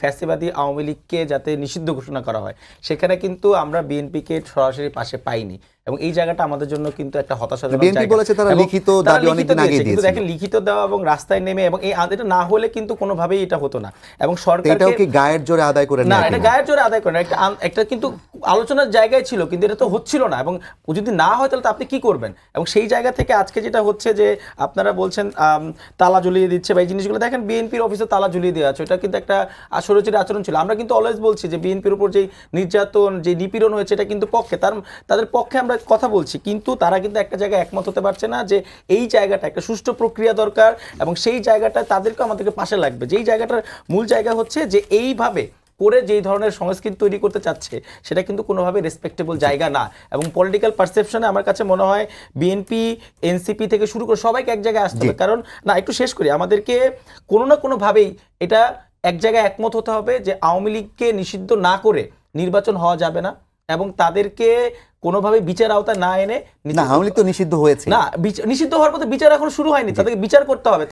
ফ্যাসিবাদী আওয়ামী লীগকে যাতে নিষিদ্ধ ঘোষণা করা হয়, সেখানে কিন্তু আমরা বিএনপিকে সরাসরি পাশে পাইনি, এবং এই জায়গাটা আমাদের জন্য কিন্তু একটা হতাশাজনক। বিএনপি বলেছে তারা লিখিত দাবি অনেক দিন আগে দিয়েছে, কিন্তু দেখেন লিখিত দেওয়া এবং রাস্তায় নেমে, এবং এই এটা না হলে কিন্তু কোনোভাবেই এটা হতো না। এবং সরকার এটাও কি গায়ের জোরে আদায় করে না, এটা গায়ের জোরে আদায় করে না, একটা কিন্তু আলোচনার জায়গায় ছিল, কিন্তু এটা তো হচ্ছিল না। এবং যদি না হয় তাহলে তো আপনি কি করবেন? এবং সেই জায়গা থেকে আজকে যেটা হচ্ছে যে আপনারা বলছেন তালা ঝুলিয়ে দিচ্ছে বা এই জিনিসগুলো, দেখেন বিএনপির অফিসে তালা ঝুলিয়ে দেওয়া আছে, এটা কিন্তু একটা স্বৈরাচারী আচরণ ছিল। আমরা কিন্তু অলওয়েজ বলছি যে বিএনপির উপর যে নির্যাতন, যে নিপীড়ন হয়েছে, এটা কিন্তু পক্ষে তাদের পক্ষে আমরা কথা বলছি, কিন্তু তারা কিন্তু একটা জায়গায় একমত হতে পারছে না যে এই জায়গাটা একটা সুষ্ঠু প্রক্রিয়া দরকার, এবং সেই জায়গাটা তাদেরকে আমাদেরকে পাশে লাগবে। যেই জায়গাটার মূল জায়গা হচ্ছে যে এইভাবে করে যেই ধরনের সংস্কৃতি তৈরি করতে চাচ্ছে, সেটা কিন্তু কোনোভাবে রেসপেক্টেবল জায়গা না। এবং পলিটিক্যাল পারসেপশনে আমার কাছে মনে হয় বিএনপি, এনসিপি থেকে শুরু করে সবাইকে এক জায়গায় আসতে হবে। কারণ না, একটু শেষ করি, আমাদেরকে কোনো না কোনোভাবেই এটা এক জায়গায় একমত হতে হবে যে আওয়ামী লীগকে নিষিদ্ধ না করে নির্বাচন হওয়া যাবে না, এবং তাদেরকে কোনোভাবে বিচার আওতায় না এনে, না আওয়ামী লীগ তো নিষিদ্ধ হয়েছে, না নিষিদ্ধ হওয়ার পথে বিচার এখন শুরু হয়নি, তাদেরকে বিচার করতে হবে।